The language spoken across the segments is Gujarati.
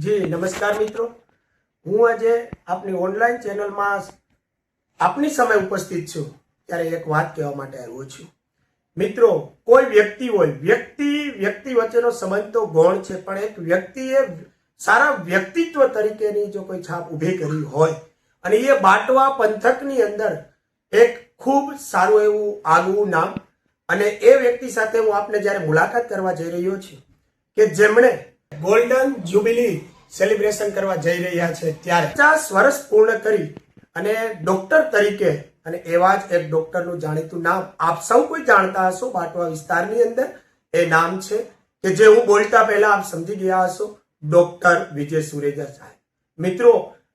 જી નમસ્કાર મિત્રો, હું આજે આપની ઓનલાઈન ચેનલમાં આપની સામે ઉપસ્થિત છું ત્યારે એક વાત કહેવા માટે આવ્યો છું. મિત્રો, કોઈ વ્યક્તિ હોય, વ્યક્તિ વચ્ચેનો સંબંધ તો ગૌણ છે, પણ એક વ્યક્તિએ સારા વ્યક્તિત્વ તરીકેની જો કોઈ છાપ ઊભી કરી હોય અને એ બાટવા પંથકની અંદર એક ખૂબ સારું એવું આગવું નામ, અને એ વ્યક્તિ સાથે હું આપને જ્યારે મુલાકાત કરવા જઈ રહ્યો છું કે જેમણે ગોલ્ડન જ્યુબિલી સેલિબ્રેશન કરવા જઈ રહ્યા છે ત્યારે 50 વર્ષ પૂર્ણ કરી અને ડોક્ટર તરીકે, અને એવા જ એક ડોક્ટરનું જાણીતું નામ આપ સૌ કોઈ જાણતા હશો બાટવા વિસ્તારની અંદર. એ નામ છે કે જે હું બોલતા પહેલા આપ સમજી ગયા હશો, ડોક્ટર વિજય સુરેજા સાહેબ. મિત્રો,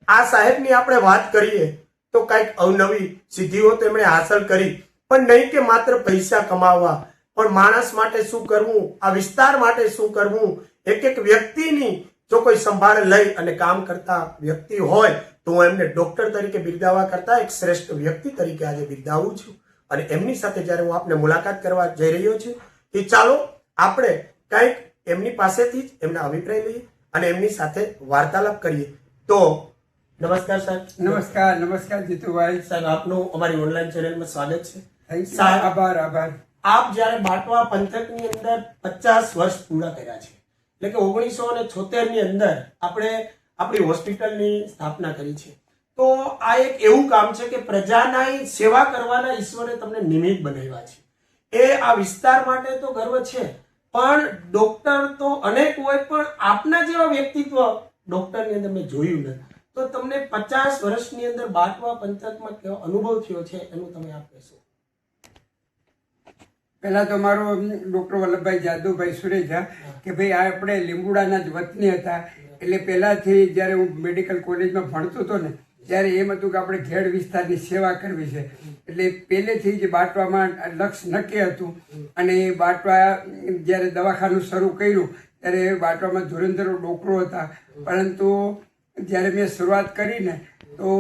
આ સાહેબની આપણે વાત કરીએ તો કઈક અવનવી સિદ્ધિઓ તેમણે હાંસલ કરી, પણ નહીં કે માત્ર પૈસા કમાવવા, પણ માણસ માટે શું કરવું, આ વિસ્તાર માટે શું કરવું, એક વ્યક્તિની જો કોઈ સંભાળ લઈ અને કામ કરતા વ્યક્તિ હોય તો હું એમને ડોક્ટર તરીકે બિરદાવવા કરતા એક શ્રેષ્ઠ વ્યક્તિ તરીકે આજે બિરદાવું છું. અને એમની સાથે જ્યારે હું આપને મુલાકાત કરવા જઈ રહ્યો છું કે ચાલો આપણે કંઈક એમની પાસેથી જ એમના અભિપ્રાય લઈએ અને એમની સાથે વાર્તાલાપ કરીએ. તો નમસ્કાર સાહેબ. નમસ્કાર જીતુભાઈ સાહેબ, આપનું અમારી ઓનલાઈન ચેનલમાં સ્વાગત છે. સાહેબ, આભાર. આપ જ્યારે બાટવા પંથકની અંદર 50 વર્ષ પૂરા કર્યા છે, એટલે કે 1976 ની અંદર આપણે આપણી હોસ્પિટલની સ્થાપના કરી છે, તો આ એક એવું કામ છે કે પ્રજાના સેવા કરવાના ઈશ્વરે તમને નિમિત્ત બનાવ્યા છે. એ આ વિસ્તાર માટે તો ગર્વ છે, પણ ડોક્ટર તો અનેક હોય, પણ આપના જેવા વ્યક્તિત્વ ડોક્ટરની અંદર મેં જોયું નથી. તો તમને 50 વર્ષની અંદર બાટવા પંથકમાં કેવો અનુભવ થયો છે એનું તમે આપ કહેશો. પહેલા તો મારો ડૉક્ટર વલ્લભભાઈ જાદવભાઈ સુરેજા કે ભાઈ આ આપણે લીંબુડાના જ વતની હતા. એટલે પહેલાંથી જ્યારે હું મેડિકલ કોલેજમાં ભણતો હતો ને ત્યારે એમ હતું કે આપણે ઘેડ વિસ્તારની સેવા કરવી છે. એટલે પહેલેથી જ બાટવામાં લક્ષ્ય નક્કી હતું. અને બાટવા જ્યારે દવાખાનું શરૂ કર્યું ત્યારે બાટવામાં ધુરંધરો ડોક્ટરો હતા, પરંતુ જ્યારે મેં શરૂઆત કરીને તો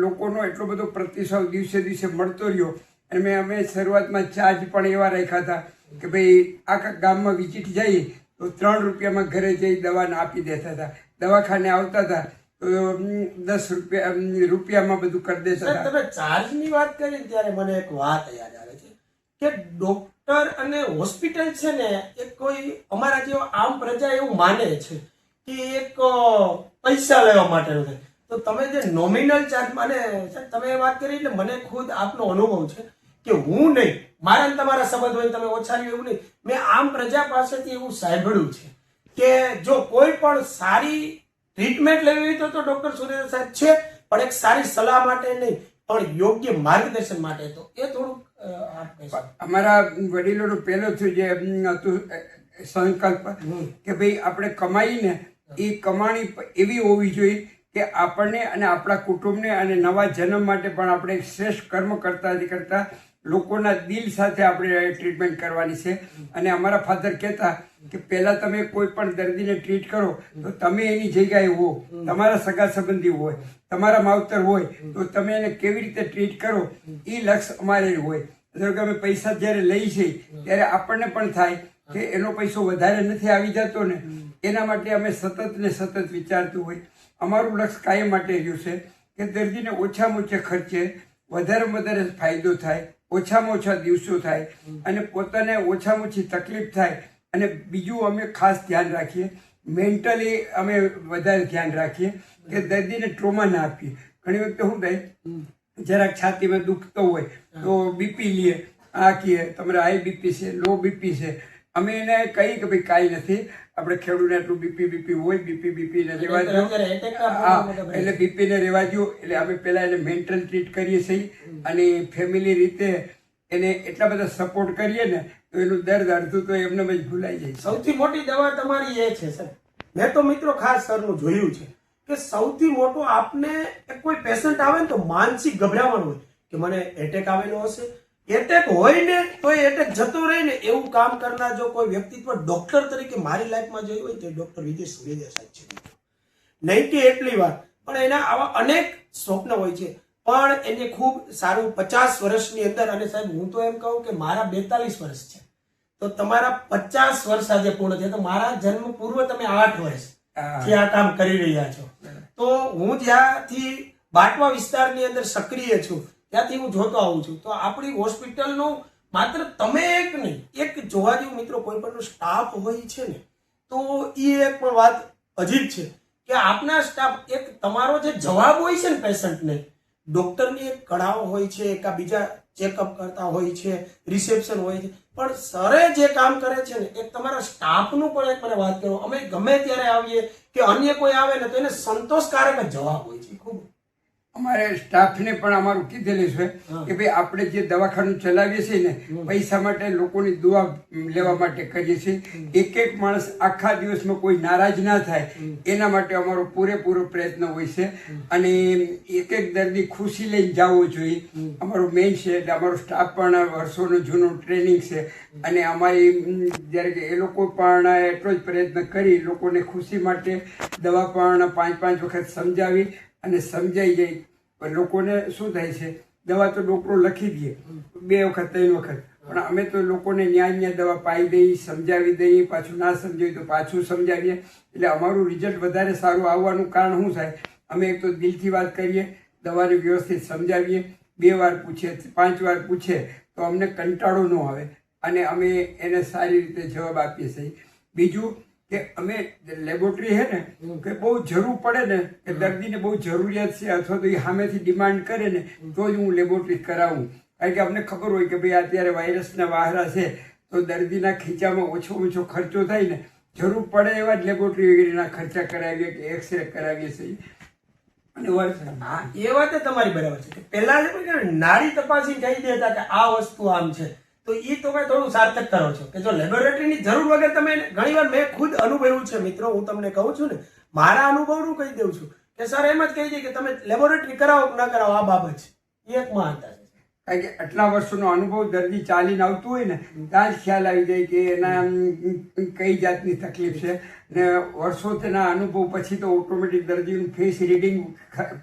લોકોનો એટલો બધો પ્રતિસાદ દિવસે દિવસે મળતો રહ્યો. અને અમે શરૂઆતમાં ચાર્જ પણ એવા રાખ્યા હતા કે ભાઈ આખા ગામમાં વિઝિટ જઈએ તો 3 રૂપિયામાં ઘરે જઈ દવાને આપી દેતા હતા. દવાખાને આવતા હતા તો 10 રૂપિયામાં બધું કરી દેતા હતા. તમે ચાર્જની વાત કરી ત્યારે મને એક વાત યાદ આવે છે કે ડોક્ટર અને હોસ્પિટલ છે ને, એ કોઈ અમારા જેવા આમ પ્રજા એવું માને છે કે એક પૈસા લેવા માટેનું છે. તો તમે જે નોમિનલ ચાર્જ માને તમે વાત કરી એટલે મને ખુદ આપનો અનુભવ છે કે હું નહીં, મારા તમારા સંબંધ હોય તમે ઓછા એવું નહીં, મેં આમ પ્રજા પાસેથી એવું સાંભળ્યું છે કે જો કોઈ પણ સારી ટ્રીટમેન્ટ લેવી હોય તો ડોક્ટર સુરેજા સાહેબ છે, પણ એક સારી સલાહ માટે નહીં, પણ યોગ્ય માર્ગદર્શન માટે. તો એ થોડુંક અમારા વડીલોનું પહેલું જે હતું સંકલ્પ કે ભાઈ આપણે કમાઈને એ કમાણી એવી હોવી જોઈએ કે આપણને અને આપણા કુટુંબને અને નવા જન્મ માટે પણ આપણે એક શ્રેષ્ઠ કર્મ કરતા લોકોના દિલ સાથે આપણે ટ્રીટમેન્ટ કરવાની છે. અને અમારા ફાધર કહેતા કે પહેલાં તમે કોઈ પણ દર્દીને ટ્રીટ કરો તો તમે એની જગ્યાએ હો, તમારા સગા સંબંધી હોય, તમારા માવતર હોય, તો તમે એને કેવી રીતે ટ્રીટ કરો એ લક્ષ્ય અમારે હોય. ધારો કે અમે પૈસા જ્યારે લઈએ છીએ ત્યારે આપણને પણ થાય કે એનો પૈસો વધારે નથી આવી જતો ને, એના માટે અમે સતત ને સતત વિચારતું હોય. અમારું લક્ષ્ય કાયમ માટે રહ્યું છે કે દર્દીને ઓછામાં ઓછા ખર્ચે વધારેમાં વધારે ફાયદો થાય, ઓછામાં ઓછા દિવસો થાય અને પોતાને ઓછામાં ઓછી તકલીફ થાય. અને બીજું અમે ખાસ ધ્યાન રાખીએ, મેન્ટલી અમે વધારે ધ્યાન રાખીએ કે દર્દીને ટ્રોમા ના આપીએ. ઘણી વખતે શું થાય, જરાક છાતીમાં દુખતો હોય તો બીપી લઈએ, આ કહીએ તમારે હાઈ બીપી છે, લો બીપી છે. અમે એને કહીએ કે ભાઈ કાંઈ નથી, આપણે ખેડૂતને એટલું બીપી હોય, બીપી ને રેવા દો. એટલે બીપી ને રેવા દો. એટલે અમે પહેલા એને મેન્ટલ ટ્રીટ કરીએ છીએ અને ફેમિલી રીતે એને એટલા બધા સપોર્ટ કરીએ ને તો એનું દર્દ અડધું તો એમને જ ભૂલાઈ જાય. સૌથી મોટી દવા તમારી એ છે સર. મેં તો મિત્રો ખાસ સરનું જોયું છે કે સૌથી મોટો આપને કોઈ પેશન્ટ આવે ને તો માનસિક ગભરામણ હોય કે મને એટેક આવેલો હશે. એટેક હોય ને તો એ એટેક જતો રહે ને એવું કામ કરનાર જો કોઈ વ્યક્તિત્વ ડોક્ટર તરીકે મારી લાઈફમાં જોયું હોય તો ડોક્ટર વિજય સુરેજા સાહેબ છે. નહીં કે એટલી વાર, પણ એના આવા અનેક સ્વપ્ન હોય છે, પણ એને ખૂબ સારું 50 વર્ષની અંદર. અને સાહેબ હું તો એમ કહું કે મારા 42 વર્ષ છે, તો તમારા 50 વર્ષ આજે પૂર્ણ થયા, તો મારા જન્મ પૂર્વ તમે 8 વર્ષ જે આ કામ કરી રહ્યા છો. તો હું જ્યાંથી બાટવા વિસ્તારની અંદર સક્રિય છું ત્યાંથી હું જોતો આવું છું. તો આપણી હોસ્પિટલનું માત્ર તમે એક નહીં, એક જોવા જેવું મિત્રો કોઈ પણ સ્ટાફ હોય છે ને, તો એ એક પણ વાત અજીબ છે કે આપના સ્ટાફ એક તમારો જે જવાબ હોય છે ને પેશન્ટને, ડોક્ટરની એક કળાઓ હોય છે, એક બીજા ચેકઅપ કરતા હોય છે, રિસેપ્શન હોય છે, પણ સરે જે કામ કરે છે ને એક તમારા સ્ટાફનું પણ એક મને વાત કરો. અમે ગમે ત્યારે આવીએ કે અન્ય કોઈ આવે ને તો એને સંતોષકારક જ જવાબ હોય છે. ખૂબ અમારે સ્ટાફને પણ અમારું કીધેલું છે કે ભાઈ આપણે જે દવાખાનું ચલાવીએ છીએ ને પૈસા માટે લોકોની દુઆ લેવા માટે કરીએ છીએ. એક એક માણસ આખા દિવસમાં કોઈ નારાજ ના થાય એના માટે અમારો પૂરેપૂરો પ્રયત્ન હોય છે. અને એક એક દર્દી ખુશી લઈને જવો જોઈએ અમારું મેઇન છે. એટલે અમારો સ્ટાફ પણ વર્ષોનો જૂનો ટ્રેનિંગ છે. અને અમારી જ્યારે કે એ લોકો પણ એટલો જ પ્રયત્ન કરી લોકોને ખુશી માટે દવા પણ 5-5 વખત સમજાવી અને સમજાઈ જાય. પણ લોકોને શું થાય છે, દવા તો ડોક્ટરો લખી દે 2 વખત 3 વખત, પણ અમે તો લોકોને ન્યાય દવા પાઈ દઈએ, સમજાવી દઈએ, પાછું ના સમજાવી તો પાછું સમજાવીએ. એટલે અમારું રિઝલ્ટ વધારે સારું આવવાનું કારણ શું થાય, અમે એક તો દિલથી વાત કરીએ, દવાને વ્યવસ્થિત સમજાવીએ, 2 વાર પૂછે 5 વાર પૂછે તો અમને કંટાળો ન આવે અને અમે એને સારી રીતે જવાબ આપીએ છીએ. બીજું કે અમે લેબોરેટરી છે ને કે બહુ જરૂર પડે ને કે દર્દીને બહુ જરૂરિયાત છે અથવા તો એ સામેથી ડિમાન્ડ કરે ને તો જ હું લેબોરેટરી કરાવું. કારણ કે અમને ખબર હોય કે ભાઈ અત્યારે વાયરસના વાહરા છે તો દર્દીના ખીચામાં ઓછો ખર્ચો થાય ને, જરૂર પડે એવા જ લેબોરેટરી વગેરેના ખર્ચા કરાવીએ કે એક્સરે કરાવીએ છીએ. અને એ વાત તમારી બરાબર છે કે પહેલા નાડી તપાસી કહી દેતા કે આ વસ્તુ આમ છે, તો એ તમે થોડું સાર્થક કરો છો કે જો લેબોરેટરીની જરૂર વગર તમે ઘણીવાર મેં ખુદ અનુભવ્યું છે મિત્રો. હું તમને કહું છું ને મારા અનુભવનું કહી દઉં છું કે સર એમ જ કહી દે કે તમે લેબોરેટરી કરાવો ના કરાવો આ બાબત છે. એક મહાનતા છે. કારણ કે આટલા વર્ષોનો અનુભવ દર્દી ચાલીને આવતું હોય ને ત્યાં જ ખ્યાલ આવી જાય કે એના કઈ જાતની તકલીફ છે. ને વર્ષો તેના અનુભવ પછી તો ઓટોમેટિક દર્દીનું ફેસ રીડિંગ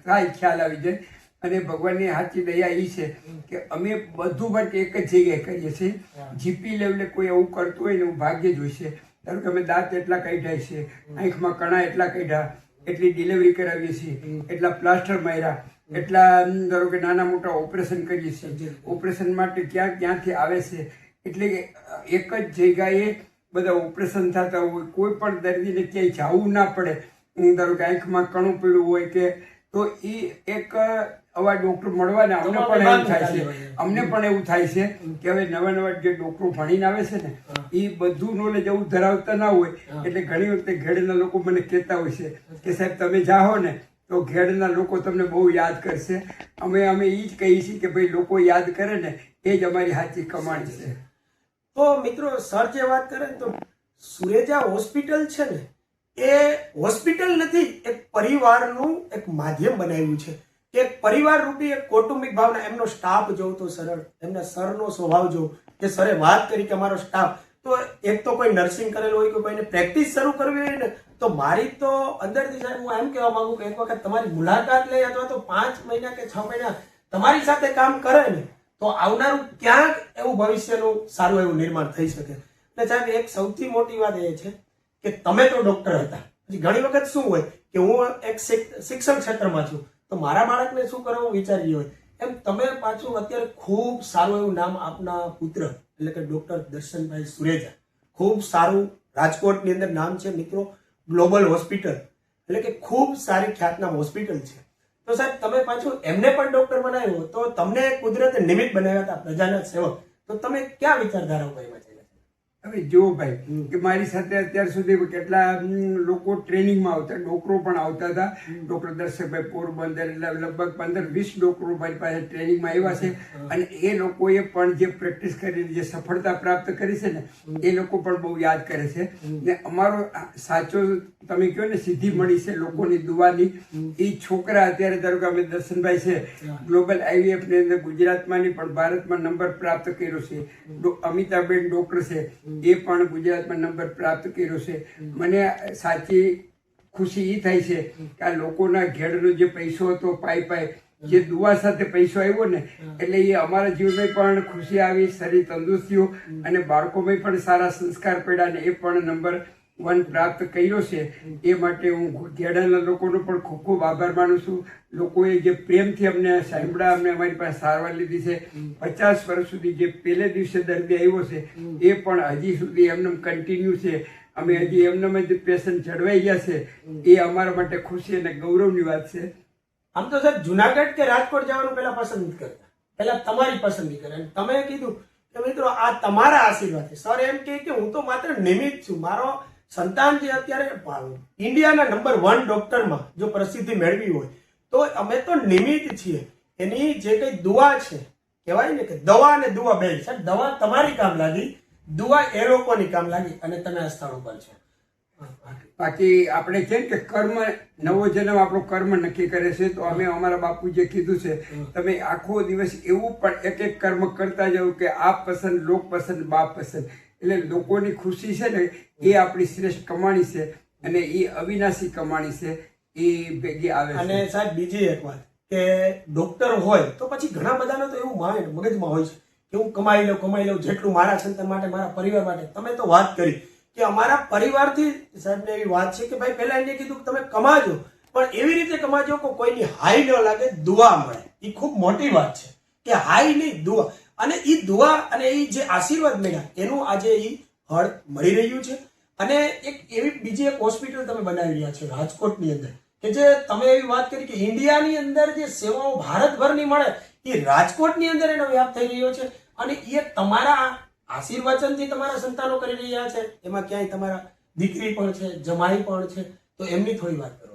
થાય, ખ્યાલ આવી જાય. અને ભગવાનની સાચી દયા એ છે કે અમે બધું વર્ક એક જ જગ્યાએ કરીએ છીએ. જીપી લેવલે કોઈ એવું કરતું હોય ને એવું ભાગ્ય જ હોય છે. ધારો કે અમે દાંત એટલા કાઢ્યા છે, આંખમાં કણા એટલા કાઢ્યા, એટલી ડિલિવરી કરાવીએ છીએ, એટલા પ્લાસ્ટર માર્યા, એટલા ધારો કે નાના મોટા ઓપરેશન કરીએ છીએ. ઓપરેશન માટે ક્યાંથી આવે છે એટલે કે એક જ જગ્યાએ બધા ઓપરેશન થતા હોય. કોઈ પણ દર્દીને ક્યાંય જવું ના પડે. ધારો કે આંખમાં કણું પીળું હોય કે તો એ એક આવા ડોક્ટર મળવાને અમને પણ એવું થાય છે. અમને પણ એવું થાય છે કે હવે નવા જે ડોક્ટરો ભણીને આવે છે ને એ બધું નોલેજ એવું ધરાવતા ના હોય. એટલે ઘણી વખતે ઘેડના લોકો મને કહેતા હોય છે કે સાહેબ તમે જાઓ ને તો ઘેડના લોકો તમને બહુ યાદ કરશે. અમે એ જ કહીએ છીએ કે ભાઈ લોકો યાદ કરે ને એ જ અમારી સાચી કમાણી છે. તો મિત્રો સર જે વાત કરે ને તો સુરેજા હોસ્પિટલ છે ને એ હોસ્પિટલ નથી, એક પરિવારનું એક માધ્યમ બનાવ્યું છે કે એક પરિવાર રૂપી એક કૌટુંબિક ભાવના. એમનો સ્ટાફ જોઉં તો સરળ, એમના સરનો સ્વભાવ જોઉં કે સરે વાત કરી કે અમારો સ્ટાફ તો એક તો કોઈ નર્સિંગ કરેલું હોય કે કોઈને પ્રેક્ટિસ શરૂ કરવી હોય ને તો મારી તો અંદરથી સાહેબ હું એમ કહેવા માંગુ કે એક વખત તમારી મુલાકાત લઈ અથવા તો 5 મહિના કે 6 મહિના તમારી સાથે કામ કરે ને તો આવનારું ક્યાંક એવું ભવિષ્યનું સારું એવું નિર્માણ થઈ શકે. એટલે સાહેબ એક સૌથી મોટી વાત એ છે કે તમે તો ડોક્ટર હતા. ઘણી વખત શું હોય કે હું એક શિક્ષણ ક્ષેત્રમાં છું તો મારા બાળકને શું કરવું વિચારી હોય એમ તમે પાછું અત્યારે ખૂબ સારું એવું નામ આપના પુત્ર એટલે કે ડોક્ટર દર્શનભાઈ સુરેજા, ખૂબ સારું રાજકોટની અંદર નામ છે મિત્રો. ગ્લોબલ હોસ્પિટલ એટલે કે ખૂબ સારી ખ્યાતનામ હોસ્પિટલ છે. તો સાહેબ તમે પાછું એમને પણ ડોક્ટર બનાવ્યો તો તમને કુદરતે નિમિત્ત બનાવ્યા હતા પ્રજાના સેવક. તો તમે ક્યાં વિચારધારા ઉપર એમાં ચાલ્યા? હવે જુઓ ભાઈ કે મારી સાથે અત્યાર સુધી કેટલા લોકો ટ્રેનિંગમાં આવતા, ડોક્ટરો પણ આવતા હતા. ડોક્ટર દર્શકભાઈ પોરબંદર લગભગ 15-20 ડોક્ટરો મારી પાસે ટ્રેનિંગમાં આવ્યા છે. અને એ લોકોએ પણ જે પ્રેક્ટિસ કરીને જે સફળતા પ્રાપ્ત કરી છે ને એ લોકો પણ બહુ યાદ કરે છે. ને અમારો સાચો તમે કહો ને સીધી મળી છે લોકોની દુવાની. એ છોકરા અત્યારે ધારો કે અમે દર્શનભાઈ છે ગ્લોબલ IVF ની અંદર ગુજરાતમાં નહીં પણ ભારતમાં નંબર પ્રાપ્ત કર્યો છે. અમિતાબેન ડોક્ટર છે એ પણ ગુજરાતમાં નંબર પ્રાપ્ત કર્યો છે. મને સાચી ખુશી એ થાય છે કે આ લોકોના ઘેડનો જે પૈસો હતો પાય જે દુઆ સાથે પૈસો આવ્યો ને એટલે એ અમારા જીવનમાં પણ ખુશી આવી, શરીર તંદુરસ્તીઓ અને બાળકોમાં પણ સારા સંસ્કાર પડ્યા ને એ પણ નંબર વન પ્રાપ્ત કર્યો છે એ માટે હું ગેડાના લોકોનો પણ ખૂબ ખૂબ આભાર માનું છું. લોકોએ જે પ્રેમથી અમને સાંભળ્યા, અમને અમારી પાસે સારવાર લીધી છે. 50 વર્ષ સુધી જે પહેલે દિવસે દર્દી આવ્યો છે એ પણ હજી સુધી એમને કન્ટિન્યુ છે. અમે હજી એમને જે પેશન્ટ જળવાઈ ગયા છે એ અમારા માટે ખુશી અને ગૌરવની વાત છે. આમ તો સાહેબ જુનાગઢ કે રાજકોટ જવાનું પહેલા પસંદ નથી કરતા, પહેલા તમારી પસંદગી કરે. અને તમે કીધું કે મિત્રો આ તમારા આશીર્વાદ છે. સર એમ કે હું તો માત્ર નિમિત્ત છું. મારો સંતાન જે અત્યારે ઇન્ડિયાના નંબર 1 ડોક્ટરમાં જો પ્રસિદ્ધિ મેળવી હોય તો અમે તો નિમિત્ત છીએ. એની જે કઈ દુઆ છે, કહેવાય ને કે દવા અને દુઆ બે. સર દવા તમારી કામ લાગી, દુઆ એ લોકોની કામ લાગી અને તમે આ સ્થળ ઉપર છો. બાકી આપણે કેમ કે કર્મ, નવો જન્મ આપણો કર્મ નક્કી કરે છે. તો અમે અમારા બાપુ જે કીધું છે, તમે આખો દિવસ એવું પણ એક એક કર્મ કરતા જાવ કે આપ પસંદ, લોક પસંદ, બાપ પસંદ. એટલે લોકોની ખુશી છે ને એ આપણી શ્રેષ્ઠ કમાણી છે અને એ અવિનાશી કમાણી છે. એ ભેગી આવે છે. અને સાહેબ બીજી એક વાત કે ડોક્ટર હોય તો પછી ઘણા બધાનો તો એવું માઇન્ડ મગજમાં હોય છે કે હું કમાઈ લઉં જેટલું મારા સંતાન માટે, મારા પરિવાર માટે. તમે તો વાત કરી કે અમારા પરિવારથી સાહેબને એવી વાત છે કે ભાઈ પહેલા એને કીધું કે તમે કમાજો, પણ એવી રીતે કમાજો કે કોઈની હાઈ ન લાગે, દુઆ મળે. એ ખૂબ મોટી વાત છે કે હાઈ નહીં, દુઆ. અને એ દુઆ અને એ જે આશીર્વાદ મળ્યા એનું આજે એ ફળ મળી રહ્યું છે. અને એક એવી બીજી એક હોસ્પિટલ તમે બનાવી રહ્યા છો રાજકોટની અંદર કે જે તમે એવી વાત કરી કે ઇન્ડિયાની અંદર જે સેવાઓ ભારતભરની મળે એ રાજકોટની અંદર એનો વ્યાપ થઈ રહ્યો છે. અને એ તમારા આશીર્વચનથી તમારા સંતાનો કરી રહ્યા છે. એમાં ક્યાંય તમારા દીકરી પણ છે, જમાઈ પણ છે, તો એમની થોડી વાત કરો.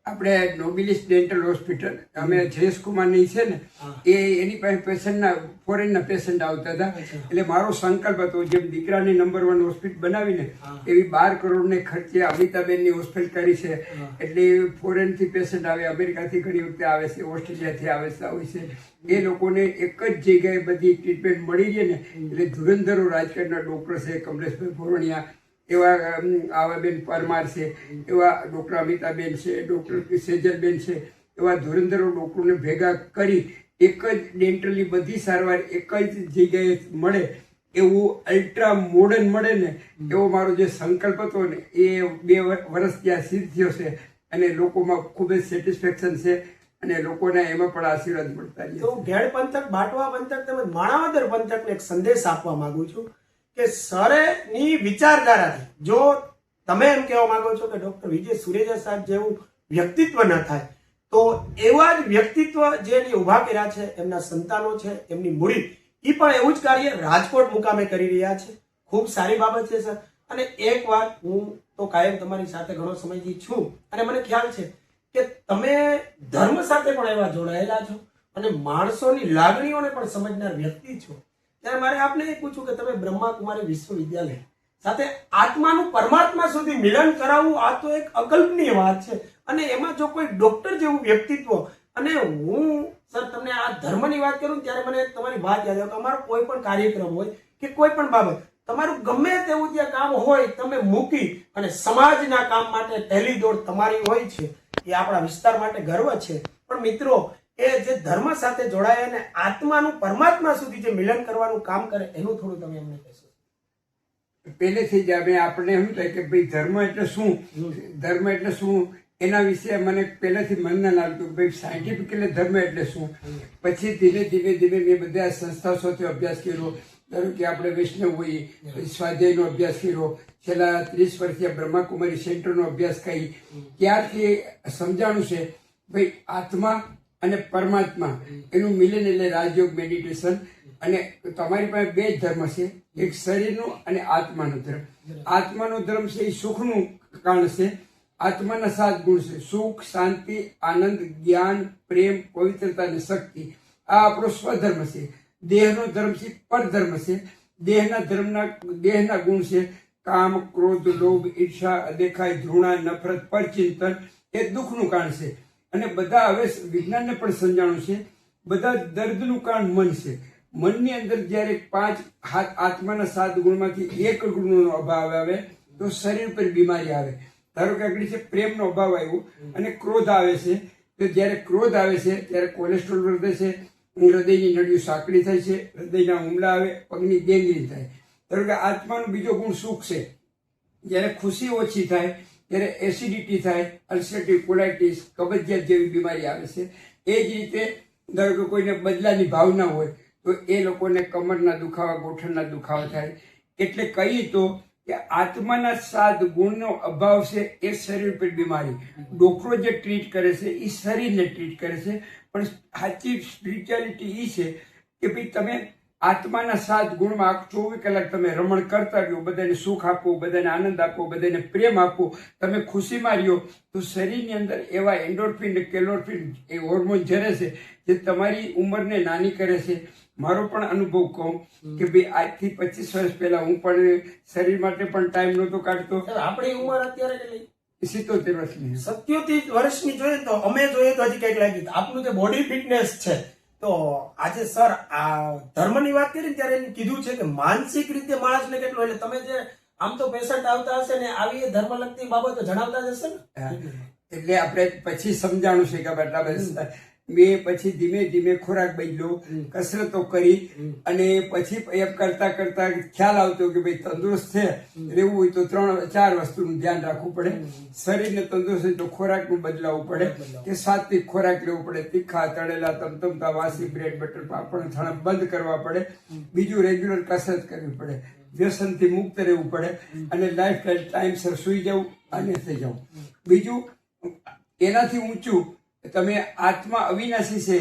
આપણે નોબિલિસ ડેન્ટલ હોસ્પિટલ, અમે જયેશ કુમારની છે ને એ એની પાસે પેશન્ટના, ફોરેનના પેશન્ટ આવતા હતા. એટલે મારો સંકલ્પ હતો જેમ દીકરાની નંબર 1 હોસ્પિટલ બનાવીને એવી 12 કરોડને ખર્ચે અમિતાબેનની હોસ્પિટલ કરી છે. એટલે ફોરેનથી પેશન્ટ આવે, અમેરિકાથી ઘણી વખતે આવે છે, ઓસ્ટ્રેલિયાથી આવે છે. એ લોકોને એક જ જગ્યાએ બધી ટ્રીટમેન્ટ મળી રહે ને. એટલે ધુરંધરો રાજકારણના ડૉક્ટર છે, કમલેશભાઈ ભોરણિયા, એવા આવાબેન પરમાર છે, એવા ડૉક્ટર અમિતાબેન છે, ડૉક્ટર સેજલબેન છે, એવા ધુરંધરો ડૉક્ટરોને ભેગા કરી એક જ ડેન્ટલની બધી સારવાર એક જ જગ્યાએ મળે એવું અલ્ટ્રા મોડર્ન મળે ને એવો મારો જે સંકલ્પ હતો ને એ 2 વર્ષ ત્યાં સિદ્ધ થયો છે. અને લોકોમાં ખૂબ જ સેટિસ્ફેક્શન છે અને લોકોને એમાં પણ આશીર્વાદ મળતા રહે. તો ઘેડ પંથક, બાટવા પંથક તેમજ માણાવદર પંથકને એક સંદેશ આપવા માંગુ છું કે સરની વિચારધારાથી જો તમે એમ કહેવા માંગો છો કે ડોક્ટર વિજય સુરેજા સાહેબ જેવું વ્યક્તિત્વ ન થાય, તો એવા જ વ્યક્તિત્વ જે ઉભા કર્યા છે, એમના સંતાનો છે, એમની મૂડી, એ પણ એવું જ કાર્ય રાજકોટ મુકામે કરી રહ્યા છે. ખૂબ સારી બાબત છે સર. અને એક વાત, હું તો કાયમ તમારી સાથે ઘણો સમયથી છું અને મને ખ્યાલ છે કે તમે ધર્મ સાથે પણ એવા જોડાયેલા છો અને માણસોની લાગણીઓને પણ સમજનાર વ્યક્તિ છો. ત્યારે મારે આપને એ પૂછું કે તમે બ્રહ્માકુમારી વિશ્વવિદ્યાલય સાથે આત્માનું પરમાત્મા સુધી મિલન કરાવવું, આ તો એક અકલ્પનીય વાત છે. અને એમાં જો કોઈ ડોક્ટર જેવું વ્યક્તિત્વ, અને હું સર તમને આ ધર્મની વાત કરું ત્યારે મને તમારી વાત યાદ આવે કે અમારો કોઈ પણ કાર્યક્રમ હોય કે કોઈ પણ બાબત, તમારું ગમે તેવું ત્યાં કામ હોય, તમે મૂકી અને સમાજના કામ માટે પહેલી દોડ તમારી હોય છે. એ આપણા વિસ્તાર માટે ગર્વ છે. પણ મિત્રો, એ જે ધર્મ સાથે જોડાય અને આત્માનું પરમાત્મા સુધી જે મિલન કરવાનું કામ કરે એનું થોડું તમે અમને કહેશો. પહેલેથી જ આપણે એમ થાય કે ભાઈ ધર્મ એટલે શું, ધર્મ એટલે શું, એના વિશે મને પહેલેથી મન ના લાગતું. ભાઈ સાયન્ટિફિકલી ધર્મ એટલે શું. પછી ધીમે ધીમે મેં બધા સંસ્થાઓ સાથે અભ્યાસ કર્યો. ધારો કે આપણે વૈષ્ણવ હોઈએ, પછી સ્વાધ્યાયનો અભ્યાસ કર્યો, છેલ્લા 30 વર્ષથી બ્રહ્માકુમારી સેન્ટરનો અભ્યાસ કરી. ત્યારથી સમજાણું છે ભાઈ આત્મા અને પરમાત્મા એનું મિલન એટલે રાજયોગ, મેડિટેશન. અને તમારી પાસે 2 જ ધર્મ છે, એક શરીરનો અને આત્માનો ધર્મ. આત્માનો ધર્મ છે એ સુખનું કારણ છે. આત્માના 7 ગુણ છે: સુખ, શાંતિ, આનંદ, જ્ઞાન, પ્રેમ, પવિત્રતા અને શક્તિ. આ આપણો સ્વધર્મ છે. દેહનો ધર્મ છે પરધર્મ છે. દેહના ગુણ છે કામ, ક્રોધ, લોભ, ઈર્ષા, અદેખાઈ, ધૃણા, નફરત, પરચિંતન. એ દુઃખનું કારણ છે. અને બધા હવે વિજ્ઞાનને પણ સમજાણું છે, બધા દર્દનું કારણ મન છે. મનની અંદર જ્યારે 5 આત્માના 7 ગુણમાંથી 1 ગુણનો અભાવ આવે તો શરીર પર બીમારી આવે. ધારો કે આગળ છે પ્રેમનો અભાવ આવ્યો અને ક્રોધ આવે છે, તો જ્યારે ક્રોધ આવે છે ત્યારે કોલેસ્ટ્રોલ વધે છે, હૃદયની નળીઓ સાંકડી થાય છે, હૃદયના હુમલા આવે, પગની ગેંગરીન થાય. ધારો કે આત્માનો બીજો ગુણ સુખ છે. જ્યારે ખુશી ઓછી થાય ત્યારે એસિડિટી થાય, અલ્સરેટિવ કોલાઇટિસ, કબજિયાત જેવી બીમારી આવે છે. એ જ રીતે ધારો કે કોઈને બદલાની ભાવના હોય તો એ લોકોને કમરના દુખાવા, ગોઠણના દુખાવા થાય. એટલે કહીએ તો કે આત્માના 7 ગુણનો અભાવ છે એ શરીર પર બીમારી. ડોક્ટરો જે ટ્રીટ કરે છે એ શરીરને ટ્રીટ કરે છે, પણ સાચી સ્પિરિચ્યુઆલિટી એ છે કે ભાઈ તમે આત્માના 7 ગુણમાં 24 કલાક તમે રમણ કરતા રહ્યો, બધાને સુખ આપો, બધાને આનંદ આપો, બધાને પ્રેમ આપો, તમે ખુશીમાં રહ્યો, તો શરીરની અંદર એવા એન્ડોર્ફિન ને કેલોર્ફિન એ હોર્મોન ઝરે છે જે તમારી ઉંમરને નાની કરે છે. મારો પણ અનુભવ કહું કે ભાઈ આજથી 25 વર્ષ પહેલા હું પણ શરીર માટે પણ ટાઈમ નહોતો કાઢતો. આપણી ઉંમર અત્યારે કેટલી? 77 વર્ષની. 77 વર્ષની જોઈએ તો અમે જોઈએ તો હજી કંઈક લાગી. આપનું જે બોડી ફિટનેસ છે, તો આજે સર આ ધર્મની વાત કરી ત્યારે એને કીધું છે કે માનસિક રીતે માણસને કેટલો, એટલે તમે જે આમ તો પેશન્ટ આવતા હશે ને આવી ધર્મ લગતી બાબતો જણાવતા જ હશે ને. એટલે આપણે પછી સમજાણું છે કે બટા બધા મેં પછી ધીમે ધીમે ખોરાક બદલ્યો, કસરતો કરી, અને પછી એમ કરતા કરતા ખ્યાલ આવતો કે ભાઈ તંદુરસ્ત છે રહેવું હોય તો 3-4 વસ્તુનું ધ્યાન રાખવું પડે. શરીરને તંદુરસ્ત હોય તો ખોરાકનું બદલાવવું પડે, કે સાત્વિક ખોરાક લેવું પડે, તીખા, તળેલા, તમતમતા, વાસી બ્રેડ બટર પાપડ છાણા બંધ કરવા પડે. બીજું રેગ્યુલર કસરત કરવી પડે, વ્યસનથી મુક્ત રહેવું પડે, અને લાઈફ ટાઈમસર સુઈ જવું અને થઈ જવું. બીજું એનાથી ઊંચું તમે આત્મા અવિનાશી છે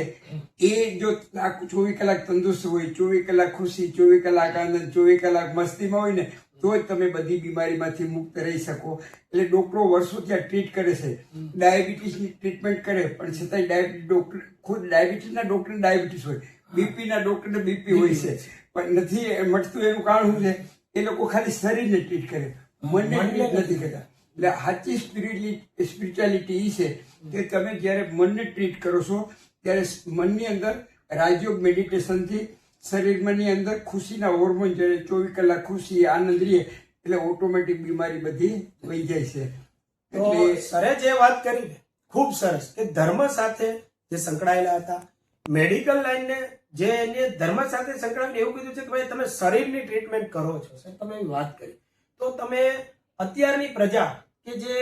એ જો 24 કલાક તંદુરસ્ત હોય, 24 કલાક ખુશી, 24 કલાક આનંદ, 24 કલાક મસ્તીમાં હોય ને, તો જ તમે બધી બીમારીમાંથી મુક્ત રહી શકો. એટલે ડોક્ટરો વર્ષોથી આ ટ્રીટ કરે છે. ડાયાબિટીસની ટ્રીટમેન્ટ કરે, પણ છતાંય ડાયાબિટીસ ડોક્ટર, ખુદ ડાયાબિટીસના ડોક્ટરને ડાયાબિટીસ હોય, બીપીના ડોક્ટરને બીપી હોય છે, પણ નથી મટતું. એનું કારણ શું છે? એ લોકો ખાલી શરીરને ટ્રીટ કરે, મનને ટ્રીટ નથી કરતા. એટલે સાચી સ્પિરિચ્યુઆલિટી એ છે કે તમે જ્યારે મનને ટ્રીટ કરો છો ત્યારે મનની અંદર રાજયોગ મેડિટેશનથી શરીરની અંદર ખુશીના હોર્મોન જ્યારે 24 કલાક ખુશી આનંદ રહીએ એટલે ઓટોમેટિક બીમારી બધી વહી જાય છે. એટલે સરે જે વાત કરી ખૂબ સરસ કે ધર્મ સાથે જે સંકળાયેલા હતા, મેડિકલ લાઈનને જે એને ધર્મ સાથે સંકળાવીને એવું કીધું છે કે ભાઈ તમે શરીરની ટ્રીટમેન્ટ કરો છો. સર તમે એવી વાત કરી તો તમે અત્યારની પ્રજા કે જે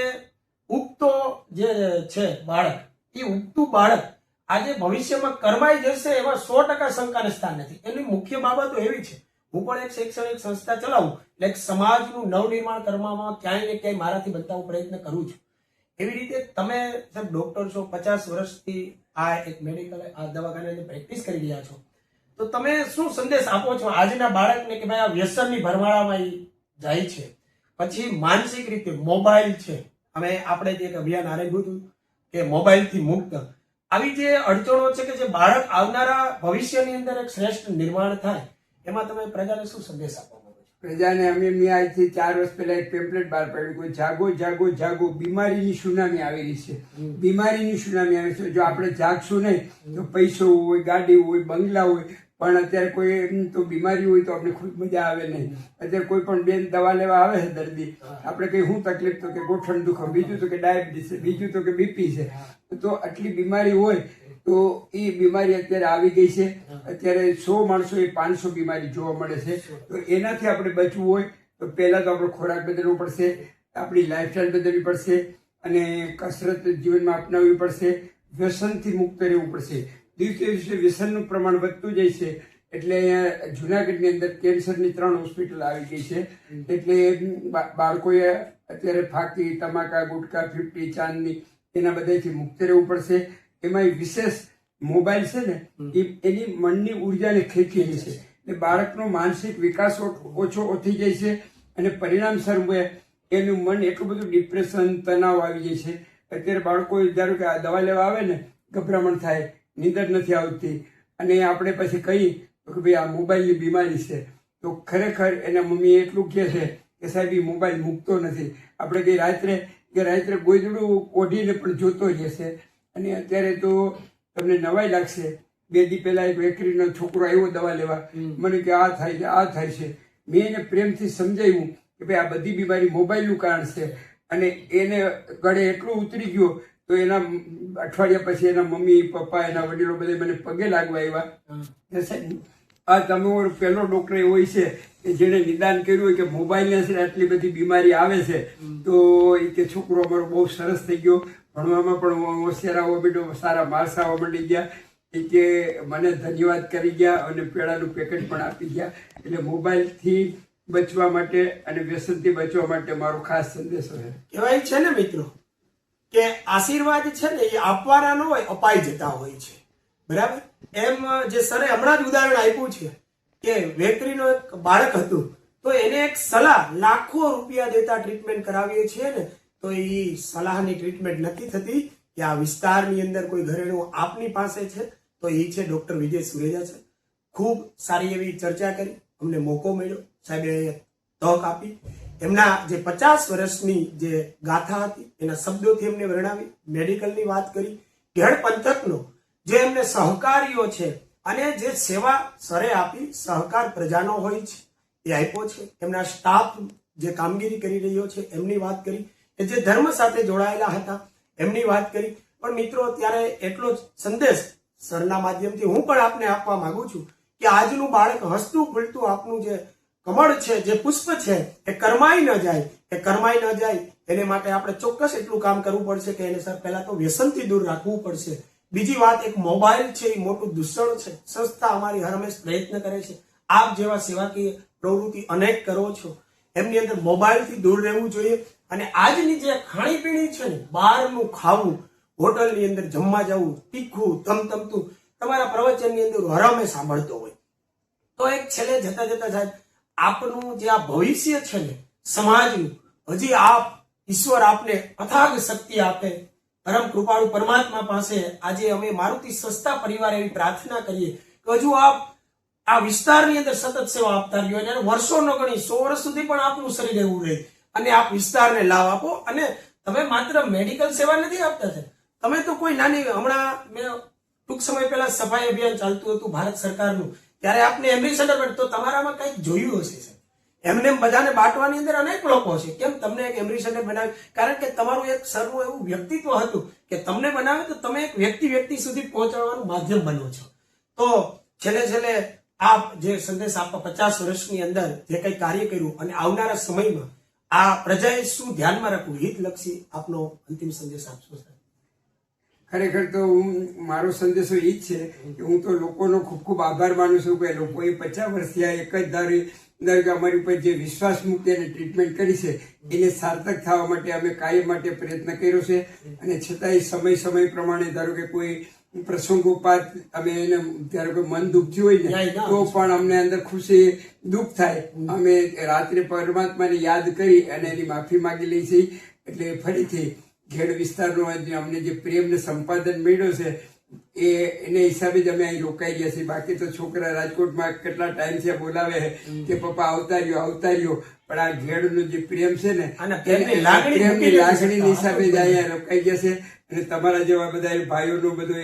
ઉગતો જે છે બાળક, એ ઉગતું બાળક આજે ભવિષ્યમાં કરમાઈ જશે એમાં 100% શંકાને સ્થાન નથી. એની મુખ્ય બાબતો એવી છે, હું પણ એક શૈક્ષણિક સંસ્થા ચલાવું એટલે એક સમાજનું નવનિર્માણ કરવામાં ક્યાંય ને ક્યાંય મારાથી બનતા હું પ્રયત્ન કરું છું. એવી રીતે તમે સાહેબ ડોક્ટર છો, 50 વર્ષથી આ એક મેડિકલ આ દવાખાને પ્રેક્ટિસ કરી રહ્યા છો, તો તમે શું સંદેશ આપો છો આજના બાળકને કે ભાઈ આ વ્યસનની ભરમાળામાં જાય છે, પછી માનસિક રીતે મોબાઈલ છે, અમે આપણે જે એક અભિયાન આરંભ્યું હતું કે મોબાઈલથી મુક્ત, આવી જે અડચણો છે કે જે બાળક આવનારા ભવિષ્યની અંદર એક શ્રેષ્ઠ નિર્માણ થાય, એમાં તમે પ્રજાને શું સંદેશ આપો માંગો છો? પ્રજાને અમે આજથી 4 વર્ષ પહેલા એક પેમ્પલેટ બહાર પાડ્યું, જાગો જાગો જાગો, બીમારીની સુનામી આવી રહી છે, બીમારીની સુનામી આવી છે. જો આપણે જાગશું નહીં તો પૈસો હોય, ગાડી હોય, બંગલા હોય, પણ અત્યારે કોઈ તો બીમારી હોય તો આપણે ખૂબ મજા આવે નહીં. અત્યારે કોઈ પણ બેન દવા લેવા આવે છે દર્દી, આપણે કઈ શું તકલીફ, તો કે ગોઠણ દુખો, બીજું તો કે ડાયાબિટીસ છે, બીજું તો કે બીપી છે. તો આટલી બીમારી હોય તો એ બીમારી અત્યારે આવી ગઈ છે. અત્યારે 100 માણસો એ 500 બીમારી જોવા મળે છે. તો એનાથી આપણે બચવું હોય તો પહેલા તો આપણો ખોરાક બદલવો પડશે, આપણી લાઈફસ્ટાઈલ બદલવી પડશે, અને કસરત જીવનમાં અપનાવવી પડશે, વ્યસનથી મુક્ત રહેવું પડશે. દિવસે દિવસે વ્યસનનું પ્રમાણ વધતું જાય છે. એટલે અહીંયા જુનાગઢની અંદર કેન્સરની 3 હોસ્પિટલ આવી ગઈ છે. એટલે બાળકોએ અત્યારે ફાકી, તમાકા, ગુટકા, 50, ચાંદની એના બધાથી મુક્ત રહેવું પડશે. એમાં વિશેષ મોબાઈલ છે ને એની મનની ઉર્જાને ખેંચી લે છે. એટલે બાળકનો માનસિક વિકાસ ઓછો થઈ જાય છે, અને પરિણામ સ્વરૂપે એનું મન એટલું બધું ડિપ્રેશન, તણાવ આવી જાય છે. અત્યારે બાળકો ધારો કે આ દવા લેવા આવે ને, ગભરામણ થાય, નીંદર નથી આવતી, અને આપણે પછી કહીએ કે ભાઈ આ મોબાઈલની બીમારી છે, તો ખરેખર એના મમ્મી એટલું કહે છે કે સાહેબ એ મોબાઈલ મૂકતો નથી. આપણે કઈ રાત્રે ગોદડું ઓઢીને પણ જોતો જ હશે. અને અત્યારે તો તમને નવાઈ લાગશે, 2 દી પહેલા એક વેકરીનો છોકરો આવ્યો દવા લેવા, મને કે આ થાય છે, આ થાય છે. મેં એને પ્રેમથી સમજાવ્યું કે ભાઈ આ બધી બીમારી મોબાઈલનું કારણ છે. અને એને ગળે એટલું ઉતરી ગયો તો એના અઠવાડિયા પછી એના મમ્મી પપ્પા, એના વડીલો બધા મને પગે લાગવા આવ્યા. આ તમારો પહેલો ડોક્ટર એવો છે કે જેણે નિદાન કર્યું હોય કે મોબાઈલને છે આટલી બધી બીમારી આવે છે, તો એ કે છોકરો અમારો બહુ સરસ થઈ ગયો, ભણવામાં પણ હોશિયાર આવવા માંડ્યો, સારા માર્ક્સ આવવા માંડી ગયા, એ કે મને ધન્યવાદ કરી ગયા અને પેડાનું પેકેટ પણ આપી ગયા. એટલે મોબાઈલથી બચવા માટે અને વ્યસનથી બચવા માટે મારો ખાસ સંદેશો છે. કહેવાય છે ને મિત્રો કે આશીર્વાદ છે ને એ આપવાના ન હોય, અપાઈ જતા હોય છે. બરાબર? એમ જે સરે હમણાં જ ઉદાહરણ આપ્યું છે કે વેકરીનો એક બાળક હતું, તો એને એક સલાહ લાખો રૂપિયા દેતા ટ્રીટમેન્ટ કરાવીએ છીએ ને, તો એ સલાહની ટ્રીટમેન્ટ નથી થતી. કે આ વિસ્તારની અંદર કોઈ ઘરેણું આપની પાસે છે, તો એ છે ડોક્ટર વિજય સુરેજા છે. ખૂબ સારી એવી ચર્ચા કરી, અમને મોકો મળ્યો, સાહેબે તક આપી. એમના જે 50 વર્ષની જે ગાથા હતી એના શબ્દોથી એમને વર્ણવી, મેડિકલની વાત કરી, ઘેડ પંથકનો જે એમને સહકારીઓ છે અને જે સેવા સરે આપી, સહકાર પ્રજાનો હોય છે એ આપ્યો છે. એમના સ્ટાફ જે કામગીરી કરી રહ્યો છે એમની વાત કરી, કે જે ધર્મ સાથે જોડાયેલા હતા એમની વાત કરી. પણ મિત્રો ત્યારે એટલો જ સંદેશ સરના માધ્યમથી હું પણ આપને આપવા માંગુ છું કે આજનું બાળક હસતું ફૂલતું આપનું જે કમળ છે, જે પુષ્પ છે, એ કરમાઈ ન જાય. એ કરમાઈ ન જાય એને માટે આપણે ચોક્કસ એટલું કામ કરવું પડશે કે એને સર પહેલા તો વ્યસનથી દૂર રાખવું પડશે. બીજી વાત, એક મોબાઈલ છે એ મોટું દૂષણ છે. સંસ્થા અમારી હરમેશ પ્રયત્ન કરે છે, આપ જેવા સેવાકીય પ્રવૃત્તિ અનેક કરો છો, એમની અંદર મોબાઈલથી દૂર રહેવું જોઈએ. અને આજની જે ખાણીપીણી છે ને, બહારનું ખાવું, હોટલની અંદર જમવા જવું, તીખું તમતમતું, તમારા પ્રવચનની અંદર હરામે સાંભળતો હોય. તો એક છેલ્લે જતા જતા સાહેબ, આપનું જે આ ભવિષ્ય છે ને સમાજનું, હજી આપ ઈશ્વર આપને અથાગ શક્તિ આપે. પરમ કૃપાળુ પરમાત્મા પાસે આજે અમે મારુતિ સંસ્થા પરિવાર એવી પ્રાર્થના કરીએ કે હજુ આપ આ વિસ્તારની અંદર સતત સેવા આપતા રહ્યો અને વર્ષો ન ગણી 100 વર્ષ સુધી પણ આપનું શરીર એવું રહે અને આપ વિસ્તારને લાભ આપો. અને તમે માત્ર મેડિકલ સેવા નથી આપતા છે, તમે તો કોઈ નાની, હમણાં મેં ટૂંક સમય પહેલા સફાઈ અભિયાન ચાલતું હતું ભારત સરકારનું, ત્યારે આપને એમ્બેસેડર બન, તો તમારામાં કંઈક જોયું હશે. એમને બધાને બાંટવાની અંદર અનેક લોકો છે. કેમ તમને એક એમ્બેસેડર બનાવ્યું? કારણ કે તમારું એક સરનું એવું વ્યક્તિત્વ હતું કે તમને બનાવે તો તમે એક વ્યક્તિ સુધી પહોંચાડવાનું માધ્યમ બનો છો. તો છેલ્લે આપ જે સંદેશ આપવા 50 વર્ષની અંદર જે કંઈ કાર્ય કર્યું અને આવનારા સમયમાં આ પ્રજાએ શું ધ્યાનમાં રાખવું, હિતલક્ષી આપનો અંતિમ સંદેશ આપશો સર? ખરેખર તો મારો સંદેશો એ જ છે કે હું તો લોકોનો ખૂબ ખૂબ આભાર માનું છું કે લોકોએ 50 વર્ષથી આ એક જ ધારો કે અમારી ઉપર જે વિશ્વાસ મૂકી અને ટ્રીટમેન્ટ કરી છે એને સાર્થક થવા માટે અમે કાયમ માટે પ્રયત્ન કર્યો છે. અને છતાંય સમય પ્રમાણે ધારો કે કોઈ પ્રસંગોપાત અમે એને ધારો કે મન દુખતું હોય ને તો પણ અમને અંદર ખુશી દુઃખ થાય, અમે રાત્રે પરમાત્માને યાદ કરી અને એની માફી માંગી લઈ છીએ. એટલે ફરીથી ઘેડ વિસ્તારનો અમને જે પ્રેમને સંપાદન મળ્યો છે એને હિસાબે જ અમે અહીં રોકાઈ ગયા છીએ. બાકી તો છોકરા રાજકોટમાં કેટલા ટાઈમ છે બોલાવે કે પપ્પા આવતા રહ્યો, પણ આ ઘેડનો જે પ્રેમ છે ને પ્રેમની લાગણીની હિસાબે જ અહીંયા રોકાઈ ગયા છે. અને તમારા જેવા બધા ભાઈઓનો બધો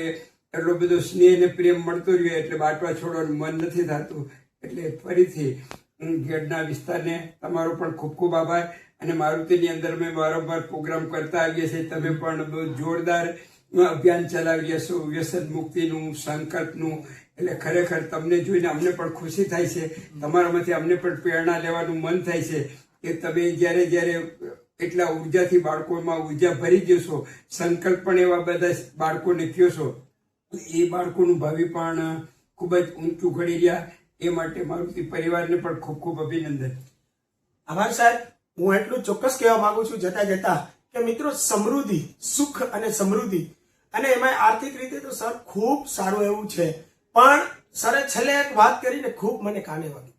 એટલો બધો સ્નેહ ને પ્રેમ મળતો રહ્યો એટલે બાટવા છોડવાનું મન નથી થતું. એટલે ફરીથી ઘેડના વિસ્તારને તમારો પણ ખૂબ ખૂબ આભાર. અને મારુતિની અંદર અમે વારંવાર પ્રોગ્રામ કરતા આવીએ છીએ, તમે પણ બહુ જોરદાર અભિયાન ચલાવી છો વ્યસન મુક્તિનું, સંકલ્પનું. એટલે ખરેખર તમને જોઈને અમને પણ ખુશી થાય છે, તમારામાંથી અમને પણ પ્રેરણા લેવાનું મન થાય છે કે તમે જ્યારે એટલા ઉર્જાથી બાળકોમાં ઉર્જા ભરી જશો, સંકલ્પ પણ એવા બધા બાળકોને કહો છો, એ બાળકોનું ભાવિ પણ ખૂબ જ ઊંચું ઘડી રહ્યા. એ માટે મારુતિ પરિવારને પણ ખૂબ ખૂબ અભિનંદન. આભાર સાહેબ. હું એટલું ચોક્કસ કહેવા માંગુ છું જતા કે મિત્રો, સમૃદ્ધિ, સુખ અને સમૃદ્ધિ, અને એમાં આર્થિક રીતે તો સર ખૂબ સારું એવું છે. પણ સરે છેલ્લે એક વાત કરીને ખૂબ મને કાને વાગી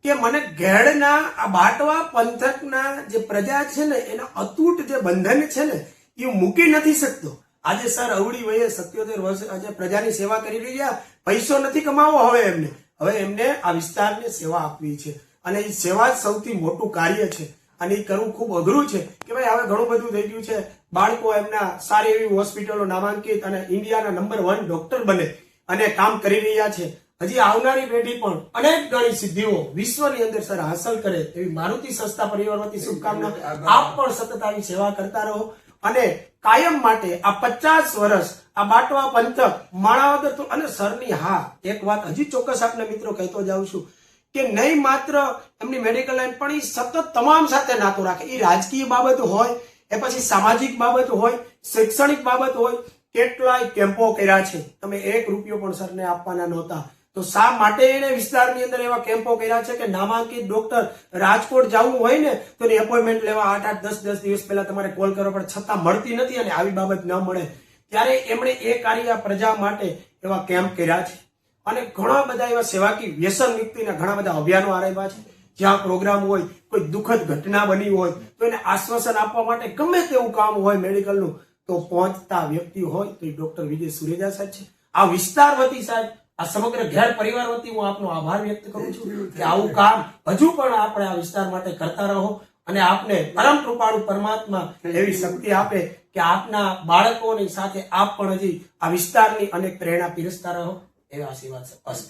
કે મને ઘેડના આ બાટવા પંથકના જે પ્રજા છે ને એના અતૂટ જે બંધન છે ને એ હું મૂકી નથી શકતો. આજે સર અવળી વયે 77 વર્ષ આજે પ્રજાની સેવા કરી રહ્યા, પૈસો નથી કમાવો હવે એમને આ વિસ્તારને સેવા આપવી છે. અને એ સેવા સૌથી મોટું કાર્ય છે અને એ કરવું ખૂબ અઘરું છે. કે ભાઈ હવે ઘણું બધું થઈ ગયું છે, બાળકો એમના સારી એવી હોસ્પિટલો નામાંકિત અને ઇન્ડિયાના નંબર 1 ડોક્ટર બને અને કામ કરી રહ્યા છે. હજી આવનારી પેઢી પણ અનેક ગણી સિદ્ધિઓ વિશ્વની અંદર સર હાંસલ કરે એવી મારુતિ સંસ્થા પરિવાર વતી શુભકામના. આપ પણ સતત આવી સેવા કરતા રહો. અને કાયમ માટે આ 50 વર્ષ આ બાટવા પંથક માણાવદર તો અને સરની હા એક વાત હજી ચોક્કસ આપને મિત્રો કહેતો જાઉં છું કે નહીં માત્ર એમની મેડિકલ લાઈન પણ એ સતત તમામ સાથે નાતો રાખે. એ રાજકીય બાબત હોય, એ પછી સામાજિક બાબત હોય, શૈક્ષણિક બાબત હોય, કેટલાય કેમ્પો કર્યા છે. તમે 1 રૂપિયો પણ સરને આપવાના નહોતા, તો શા માટે એને વિસ્તારની અંદર એવા કેમ્પો કર્યા છે કે નામાંકિત ડોક્ટર રાજકોટ જવું હોય ને તો એની એપોઇન્ટમેન્ટ લેવા 8-8 10 દિવસ પહેલા તમારે કોલ કરવો પડે, છતાં મળતી નથી અને આવી બાબત ન મળે. ત્યારે એમણે એ કાર્ય પ્રજા માટે એવા કેમ્પ કર્યા છે અને ઘણા બધા એવા સેવાકીય વ્યસન મુક્તિના ઘણા બધા અભિયાનો આરંભ્યા છે. જ્યાં પ્રોગ્રામ હોય, કોઈ દુઃખદ ઘટના બની હોય તો એને આશ્વાસન આપવા માટે ગમે તેવું કામ હોય મેડિકલનું તો પહોંચતા વ્યક્તિ હોય તો એ ડોક્ટર વિજય સુરેજા સાહેબ છે. આ વિસ્તાર વતી સાહેબ, આ સમગ્ર ઘેર પરિવાર વતી હું આપનો આભાર વ્યક્ત કરું છું કે આવું કામ હજુ પણ આપણે આ વિસ્તાર માટે કરતા રહો અને આપને પરમ કૃપાળુ પરમાત્મા એવી શક્તિ આપે કે આપના બાળકોની સાથે આપ પણ હજી આ વિસ્તારની અનેક પ્રેરણા પીરસતા રહો. એવા આશીર્વાદ છે. આભાર.